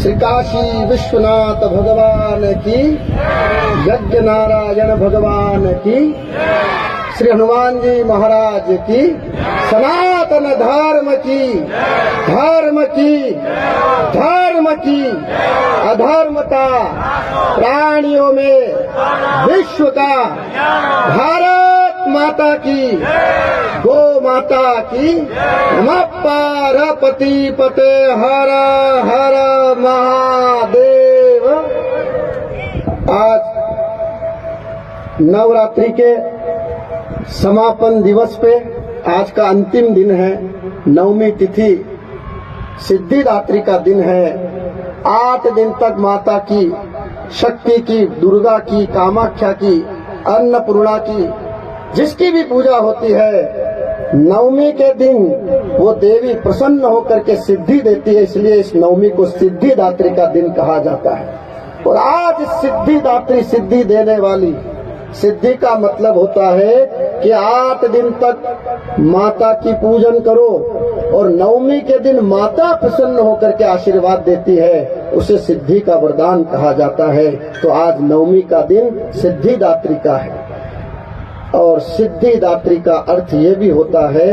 श्री काशी विश्वनाथ भगवान की, यज्ञ नारायण भगवान की, श्री हनुमान जी महाराज की, सनातन धर्म की अधर्मता प्राणियों में विश्व का, भारत माता की, गो माता की, नमः पार्वती पते, हर हर महादेव। आज नवरात्रि के समापन दिवस पे आज का अंतिम दिन है, नवमी तिथि सिद्धिदात्री का दिन है। 8 दिन तक माता की, शक्ति की, दुर्गा की, कामाख्या की, अन्नपूर्णा की, जिसकी भी पूजा होती है, नवमी के दिन वो देवी प्रसन्न होकर के सिद्धि देती है, इसलिए इस नवमी को सिद्धिदात्री का दिन कहा जाता है। और आज सिद्धिदात्री, सिद्धि देने वाली, सिद्धि का मतलब होता है कि 8 दिन तक माता की पूजन करो और नवमी के दिन माता प्रसन्न होकर के आशीर्वाद देती है, उसे सिद्धि का वरदान कहा जाता है। तो आज नवमी का दिन सिद्धिदात्री का है। और सिद्धिदात्री का अर्थ ये भी होता है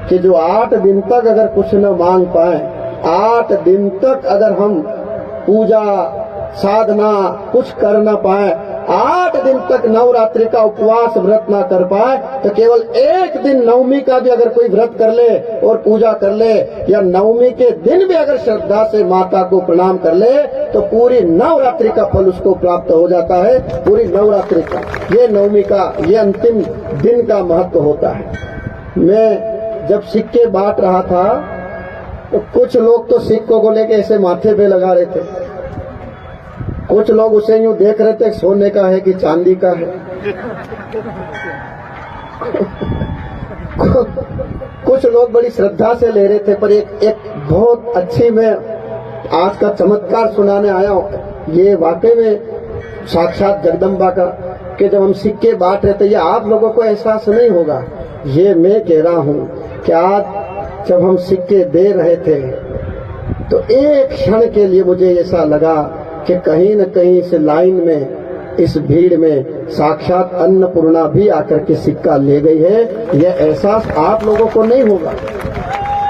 कि जो 8 दिन तक अगर कुछ न मांग पाए, 8 दिन तक अगर हम पूजा साधना कुछ कर न पाए, 8 दिन तक नवरात्रि का उपवास व्रत ना कर पाए, तो केवल एक दिन नवमी का भी अगर कोई व्रत कर ले और पूजा कर ले, या नवमी के दिन भी अगर श्रद्धा से माता को प्रणाम कर ले, तो पूरी नवरात्रि का फल उसको प्राप्त हो जाता है। पूरी नवरात्रि का, ये नवमी का, ये अंतिम दिन का महत्व होता है। मैं जब सिक्के बांट रहा था तो कुछ लोग तो सिक्कों को लेके ऐसे माथे पे लगा रहे थे, कुछ लोग उसे यूं देख रहे थे सोने का है कि चांदी का है। कुछ लोग बड़ी श्रद्धा से ले रहे थे। पर एक बहुत अच्छी, मैं आज का चमत्कार सुनाने आया हूं। ये वाकई में साक्षात जगदम्बा का, कि जब हम सिक्के बांट रहे थे, ये आप लोगों को एहसास नहीं होगा, ये मैं कह रहा हूं कि आज जब हम सिक्के दे रहे थे तो एक क्षण के लिए मुझे ऐसा लगा कि कहीं न कहीं इस लाइन में, इस भीड़ में साक्षात अन्नपूर्णा भी आकर के सिक्का ले गई है। यह एहसास आप लोगों को नहीं होगा,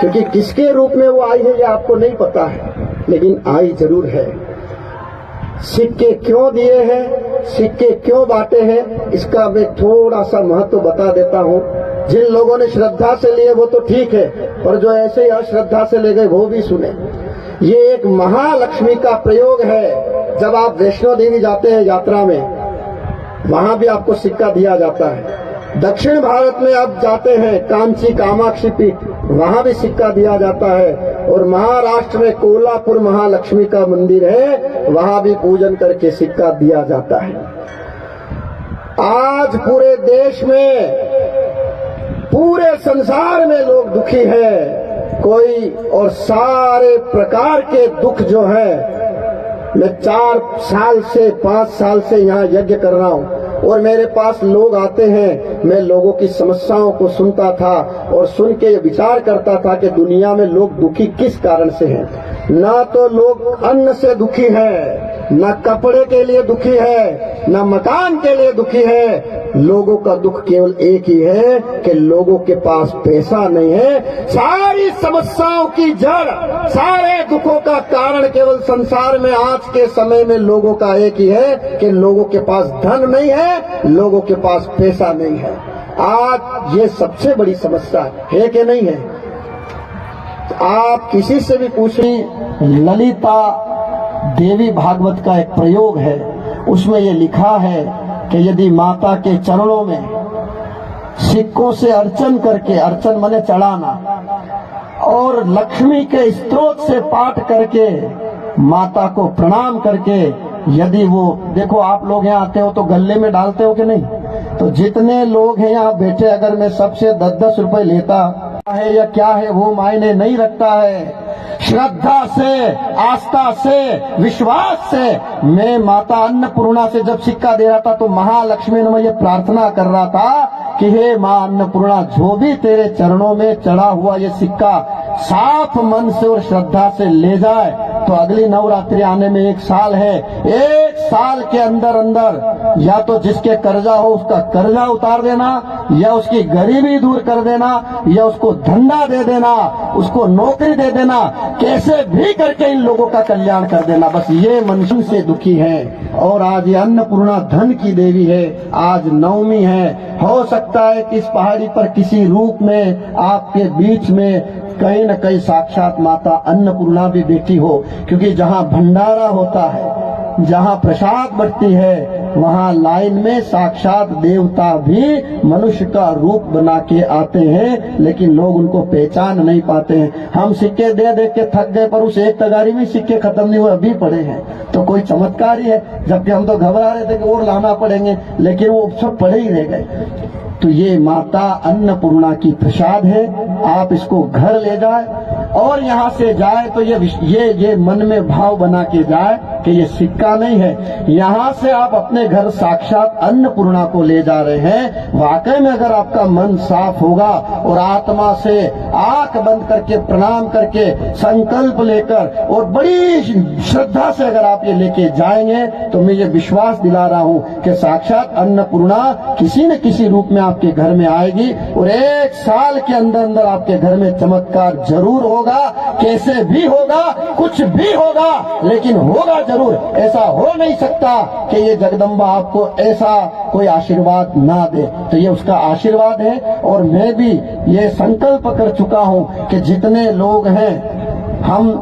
क्योंकि किसके रूप में वो आई है ये आपको नहीं पता है, लेकिन आई जरूर है। सिक्के क्यों दिए हैं, सिक्के क्यों बांटे हैं, इसका मैं थोड़ा सा महत्व बता देता हूँ। जिन लोगों ने श्रद्धा से लिए वो तो ठीक है, और जो ऐसे ही अश्रद्धा से ले गए वो भी सुने। ये एक महालक्ष्मी का प्रयोग है। जब आप वैष्णो देवी जाते हैं यात्रा में, वहां भी आपको सिक्का दिया जाता है। दक्षिण भारत में आप जाते हैं, कांची कामाक्षी पीठ, वहां भी सिक्का दिया जाता है। और महाराष्ट्र में कोल्हापुर महालक्ष्मी का मंदिर है, वहां भी पूजन करके सिक्का दिया जाता है। आज पूरे देश में, पूरे संसार में लोग दुखी हैं, कोई, और सारे प्रकार के दुख जो है, मैं 4 साल से 5 साल से यहाँ यज्ञ कर रहा हूँ, और मेरे पास लोग आते हैं, मैं लोगों की समस्याओं को सुनता था और सुन के विचार करता था कि दुनिया में लोग दुखी किस कारण से हैं। ना तो लोग अन्न से दुखी है, ना कपड़े के लिए दुखी है, ना मकान के लिए दुखी है। लोगों का दुख केवल एक ही है कि लोगों के पास पैसा नहीं है। सारी समस्याओं की जड़, सारे दुखों का कारण केवल संसार में आज के समय में लोगों का एक ही है कि लोगों के पास धन नहीं है, लोगों के पास पैसा नहीं है। आज ये सबसे बड़ी समस्या है कि नहीं है? आप किसी से भी पूछिए, ललिता देवी भागवत का एक प्रयोग है, उसमें ये लिखा है कि यदि माता के चरणों में सिक्कों से अर्चन करके, अर्चन माने चढ़ाना, और लक्ष्मी के स्त्रोत से पाठ करके माता को प्रणाम करके, यदि वो, देखो आप लोग यहाँ आते हो तो गले में डालते हो कि नहीं, तो जितने लोग हैं यहाँ बैठे, अगर मैं सबसे 10-10 रुपए लेता है या क्या है वो मायने नहीं रखता है। श्रद्धा से, आस्था से, विश्वास से मैं माता अन्नपूर्णा से जब सिक्का दे रहा था तो महालक्ष्मी ने मैं ये प्रार्थना कर रहा था कि हे मां अन्नपूर्णा, जो भी तेरे चरणों में चढ़ा हुआ ये सिक्का साफ मन से और श्रद्धा से ले जाए तो अगली नवरात्रि आने में 1 साल है। 1 साल के अंदर अंदर या तो जिसके कर्जा हो उसका कर्जा उतार देना, या उसकी गरीबी दूर कर देना, या उसको धंधा दे देना, उसको नौकरी दे देना, कैसे भी करके इन लोगों का कल्याण कर देना। बस ये मनुष्य से दुखी है। और आज ये अन्नपूर्णा धन की देवी है। आज नवमी है। हो सकता है कि इस पहाड़ी पर किसी रूप में आपके बीच में कहीं न कहीं साक्षात माता अन्नपूर्णा भी बैठी हो, क्योंकि जहाँ भंडारा होता है, जहाँ प्रसाद बटती है, वहाँ लाइन में साक्षात देवता भी मनुष्य का रूप बना के आते हैं, लेकिन लोग उनको पहचान नहीं पाते हैं। हम सिक्के दे दे के थक गए, पर उस एक तगारी में सिक्के खत्म नहीं हुए, अभी पड़े हैं। तो कोई चमत्कार ही है, जबकि हम तो घबरा रहे थे कि और लाना पड़ेंगे, लेकिन वो सब पड़े ही रह गए। तो ये माता अन्नपूर्णा की प्रसाद है। आप इसको घर ले जाए और यहाँ से जाए तो ये मन में भाव बना के जाए कि ये सिक्का नहीं है, यहाँ से आप अपने घर साक्षात अन्नपूर्णा को ले जा रहे हैं। वाकई में अगर आपका मन साफ होगा और आत्मा से आंख बंद करके प्रणाम करके संकल्प लेकर और बड़ी श्रद्धा से अगर आप ये लेके जाएंगे, तो मैं ये विश्वास दिला रहा हूँ कि साक्षात अन्नपूर्णा किसी न किसी रूप में आपके घर में आएगी और 1 साल के अंदर अंदर आपके घर में चमत्कार जरूर होगा। कैसे भी होगा, कुछ भी होगा, लेकिन होगा जरूर। ऐसा हो नहीं सकता कि ये जगदम्बा आपको ऐसा कोई आशीर्वाद ना दे। तो ये उसका आशीर्वाद है। और मैं भी ये संकल्प कर चुका हूँ कि जितने लोग हैं, हम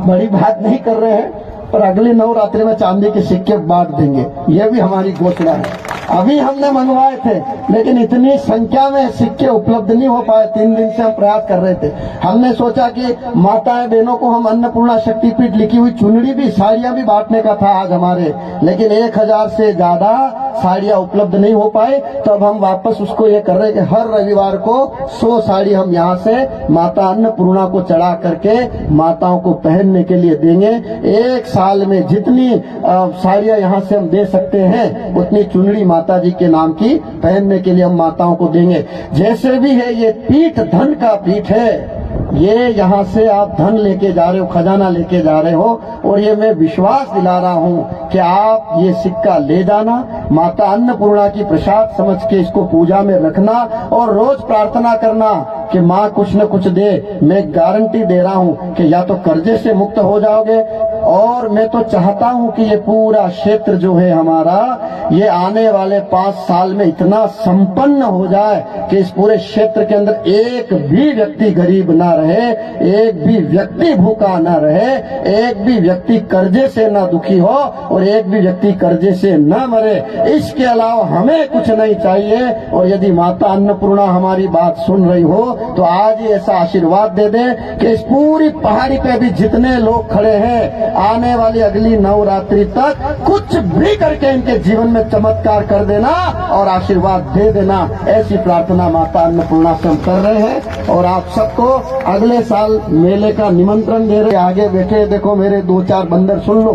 बड़ी बात नहीं कर रहे हैं, पर अगली नवरात्रि में चांदी के सिक्के बांट देंगे, ये भी हमारी घोषणा है। अभी हमने मंगवाए थे, लेकिन इतनी संख्या में सिक्के उपलब्ध नहीं हो पाए। 3 दिन से हम प्रयास कर रहे थे। हमने सोचा कि माताएं बहनों को हम अन्नपूर्णा शक्तिपीठ लिखी हुई चुनरी भी, साड़ियां भी बांटने का था आज हमारे, लेकिन 1000 से ज्यादा साड़ियां उपलब्ध नहीं हो पाए। तो अब हम वापस उसको ये कर रहे हैं कि हर रविवार को 100 साड़ी हम यहाँ से माता अन्नपूर्णा को चढ़ा करके माताओं को पहनने के लिए देंगे। 1 साल में जितनी साड़ियां यहाँ से हम दे सकते हैं, उतनी चुनरी माता जी के नाम की पहनने के लिए हम माताओं को देंगे। जैसे भी है, ये पीठ धन का पीठ है। ये यहाँ से आप धन लेके जा रहे हो, खजाना लेके जा रहे हो, और ये मैं विश्वास दिला रहा हूँ कि आप ये सिक्का ले जाना, माता अन्नपूर्णा की प्रसाद समझ के इसको पूजा में रखना और रोज प्रार्थना करना कि माँ कुछ न कुछ दे। मैं गारंटी दे रहा हूँ कि या तो कर्जे से मुक्त हो जाओगे, और मैं तो चाहता हूँ कि ये पूरा क्षेत्र जो है हमारा, ये आने वाले 5 साल में इतना संपन्न हो जाए कि इस पूरे क्षेत्र के अंदर एक भी व्यक्ति गरीब ना रहे, एक भी व्यक्ति भूखा ना रहे, एक भी व्यक्ति कर्जे से ना दुखी हो और एक भी व्यक्ति कर्जे से ना मरे। इसके अलावा हमें कुछ नहीं चाहिए। और यदि माता अन्नपूर्णा हमारी बात सुन रही हो, तो आज ही ऐसा आशीर्वाद दे दे कि इस पूरी पहाड़ी पे भी जितने लोग खड़े हैं, आने वाली अगली नवरात्रि तक कुछ भी करके इनके जीवन में चमत्कार कर देना और आशीर्वाद दे देना। ऐसी प्रार्थना माता अन्नपूर्णा से हम कर रहे हैं। और आप सबको अगले साल मेले का निमंत्रण दे रहे। आगे बैठे देखो मेरे 2-4 बंदर, सुन लो,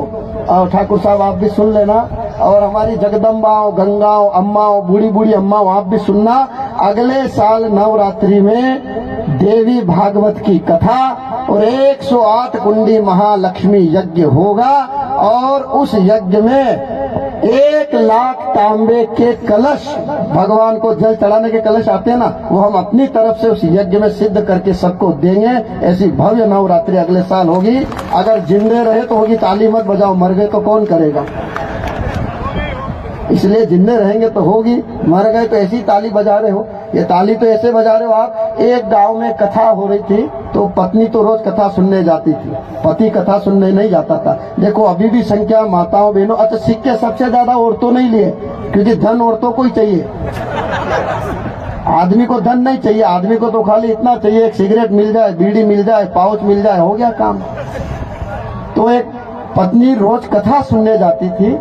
और ठाकुर साहब आप भी सुन लेना, और हमारी जगदम्बाओं, गंगाओं, अम्माओं, बूढ़ी बूढ़ी अम्माओं आप भी सुनना। अगले साल नवरात्रि में देवी भागवत की कथा और 108 कुंडी महालक्ष्मी यज्ञ होगा, और उस यज्ञ में 1 लाख तांबे के कलश, भगवान को जल चढ़ाने के कलश आते हैं ना, वो हम अपनी तरफ से उस यज्ञ में सिद्ध करके सबको देंगे। ऐसी भव्य नवरात्रि अगले साल होगी। अगर जिंदे रहे तो होगी, ताली मत बजाओ, मर गए तो कौन करेगा। इसलिए जिंदे रहेंगे तो होगी, मर गए तो ऐसी ताली बजा रहे हो। ये ताली तो ऐसे बजा रहे हो आप। एक गांव में कथा हो रही थी, तो पत्नी तो रोज कथा सुनने जाती थी, पति कथा सुनने नहीं जाता था। देखो अभी भी संख्या माताओं बहनों। अच्छा, सिक्के सबसे ज्यादा औरतों नहीं लिए, क्योंकि धन औरतों को ही चाहिए, आदमी को धन नहीं चाहिए। आदमी को तो खाली इतना चाहिए, एक सिगरेट मिल जाए, बीड़ी मिल जाए, पाउच मिल जाए, हो गया काम। तो एक पत्नी रोज कथा सुनने जाती थी।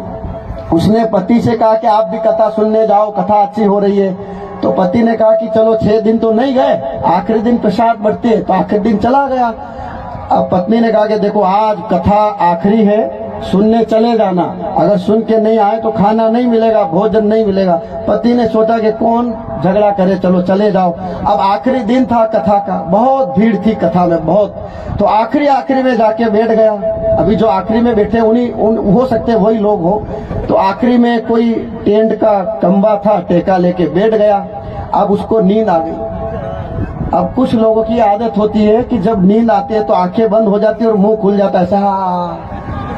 उसने पति से कहा कि आप भी कथा सुनने जाओ, कथा अच्छी हो रही है। तो पति ने कहा कि चलो 6 दिन तो नहीं गए, आखिरी दिन प्रसाद बढ़ती है, तो आखिरी दिन चला गया। अब पत्नी ने कहा कि देखो आज कथा आखिरी है, सुनने चले जाना, अगर सुन के नहीं आए तो खाना नहीं मिलेगा, भोजन नहीं मिलेगा। पति ने सोचा कि कौन झगड़ा करे, चलो चले जाओ। अब आखिरी दिन था कथा का, बहुत भीड़ थी कथा में बहुत, तो आखिरी में जाके बैठ गया। अभी जो आखिरी में बैठे हो सकते वही लोग हो, तो आखिरी में कोई टेंट का खंबा था, टेका लेके बैठ गया। अब उसको नींद आ गई। अब कुछ लोगों की आदत होती है कि जब नींद आती है तो आंखें बंद हो जाती है और मुंह खुल जाता है ऐसा,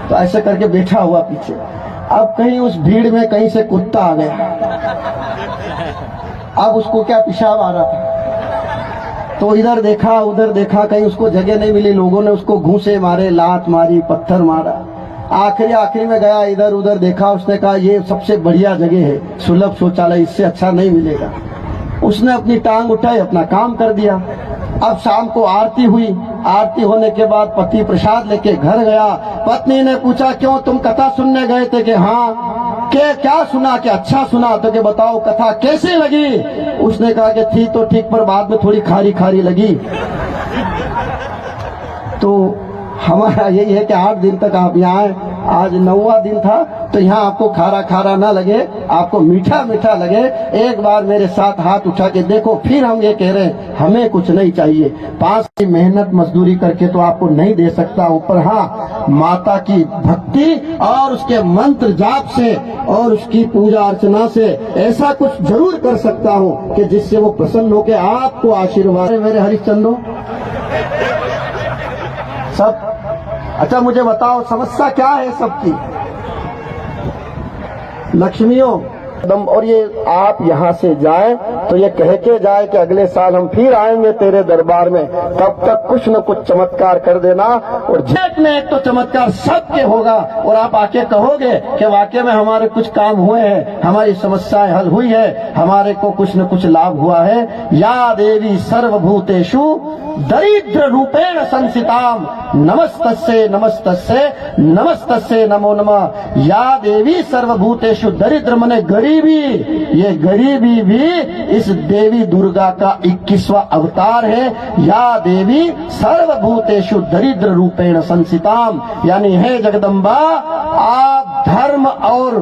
तो ऐसे करके बैठा हुआ पीछे। अब कहीं उस भीड़ में कहीं से कुत्ता आ गया, अब उसको क्या पेशाब आ रहा था, तो इधर देखा उधर देखा, कहीं उसको जगह नहीं मिली, लोगों ने उसको घूंसे मारे, लात मारी, पत्थर मारा। आखिरी में गया, इधर उधर देखा, उसने कहा ये सबसे बढ़िया जगह है, सुलभ शौचालय, इससे अच्छा नहीं मिलेगा। उसने अपनी टांग उठाई, अपना काम कर दिया। अब शाम को आरती हुई, आरती होने के बाद पति प्रसाद लेके घर गया। पत्नी ने पूछा क्यों तुम कथा सुनने गए थे? कि हाँ। क्या सुना? कि अच्छा सुना। तो कि बताओ कथा कैसी लगी? उसने कहा कि थी तो ठीक, पर बाद में थोड़ी खारी खारी लगी। तो हमारा यही है कि 8 दिन तक आप यहाँ आए, आज 9वां दिन था, तो यहाँ आपको खारा खारा ना लगे, आपको मीठा मीठा लगे। एक बार मेरे साथ हाथ उठा के देखो, फिर हम ये कह रहे हैं हमें कुछ नहीं चाहिए। 5 की मेहनत मजदूरी करके तो आपको नहीं दे सकता, ऊपर हाँ माता की भक्ति और उसके मंत्र जाप से और उसकी पूजा अर्चना से ऐसा कुछ जरूर कर सकता हूँ कि जिससे वो प्रसन्न होकर आपको आशीर्वाद। मेरे हरिश्चंद्रो सब अच्छा, मुझे बताओ समस्या क्या है सबकी? लक्ष्मियों और ये आप यहाँ से जाएं तो ये कह के जाए कि अगले साल हम फिर आएंगे तेरे दरबार में, तब तक कुछ न कुछ चमत्कार कर देना। और एक न एक तो चमत्कार सबके होगा, और आप आके कहोगे कि वाकई में हमारे कुछ काम हुए हैं, हमारी समस्याएं हल हुई है, हमारे को कुछ न कुछ लाभ हुआ है। या देवी सर्वभूतेषु दरिद्र रूपेण संसिताम नमस्तस्ये नमस्तस्ये नमस्तस्ये नमो नमः। या देवी सर्वभूतेषु दरिद्र मने गरीबी, ये गरीबी भी इस देवी दुर्गा का 21वां अवतार है। या देवी सर्वभूतेषु दरिद्र रूपेण संसिताम, यानी हे जगदम्बा, आप धर्म और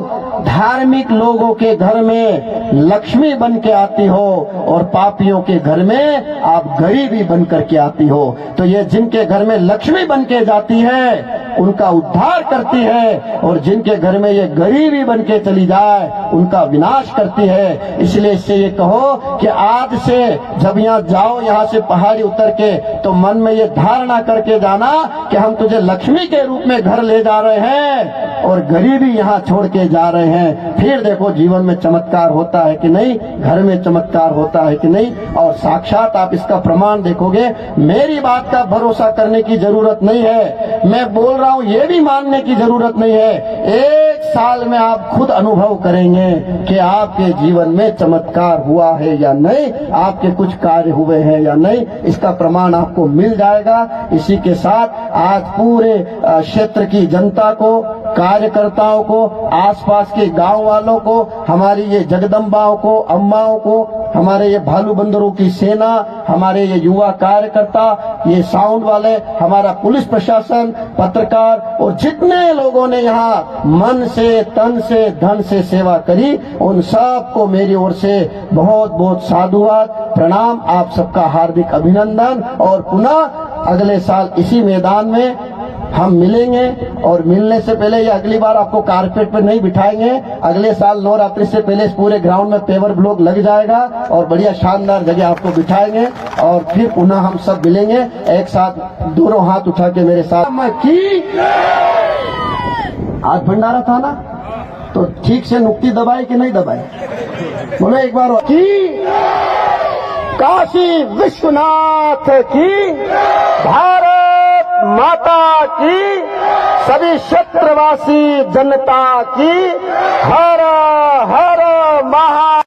धार्मिक लोगों के घर में लक्ष्मी बन के आती हो और पापियों के घर में आप गरीबी बन करके आती हो। तो ये जिनके घर में लक्ष्मी बन के जाती है उनका उद्धार करती है, और जिनके घर में ये गरीबी बन के चली जाए उनका विनाश करती है। इसलिए इससे ये कहो कि आज से जब यहाँ जाओ, यहाँ से पहाड़ी उतर के, तो मन में ये धारणा करके जाना कि हम तुझे लक्ष्मी के रूप में घर ले जा रहे हैं और गरीबी यहाँ छोड़ के जा रहे हैं। फिर देखो जीवन में चमत्कार होता है कि नहीं, घर में चमत्कार होता है कि नहीं, और साक्षात आप इसका प्रमाण देखोगे। मेरी बात का भरोसा करने की जरूरत नहीं है, मैं बोल रहा हूँ ये भी मानने की जरूरत नहीं है। 1 साल में आप खुद अनुभव करेंगे कि आपके जीवन में चमत्कार हुआ है या नहीं, आपके कुछ कार्य हुए हैं या नहीं, इसका प्रमाण आपको मिल जाएगा। इसी के साथ आज पूरे क्षेत्र की जनता को, कार्यकर्ताओं को, आसपास के गांव वालों को, हमारी ये जगदम्बाओं को, अम्माओं को, हमारे ये भालू बंदरों की सेना, हमारे ये युवा कार्यकर्ता, ये साउंड वाले, हमारा पुलिस प्रशासन, पत्रकार और जितने लोगों ने यहाँ मन से, तन से, धन से सेवा करी, उन सबको मेरी ओर से बहुत बहुत साधुवाद, प्रणाम। आप सबका हार्दिक अभिनंदन। और पुनः अगले साल इसी मैदान में हम मिलेंगे, और मिलने से पहले ये अगली बार आपको कारपेट पर नहीं बिठाएंगे, अगले साल नवरात्रि से पहले इस पूरे ग्राउंड में पेवर ब्लॉक लग जाएगा और बढ़िया शानदार जगह आपको बिठाएंगे, और फिर पुनः हम सब मिलेंगे एक साथ। दोनों हाथ उठा के मेरे साथ मैं की। आज भंडारा था ना, तो ठीक से नुक्ति दबाई कि नहीं दबाई? बोलो एक बार की। काशी विश्वनाथ की, भारत माता की, सभी क्षेत्रवासी जनता की, हर हर महा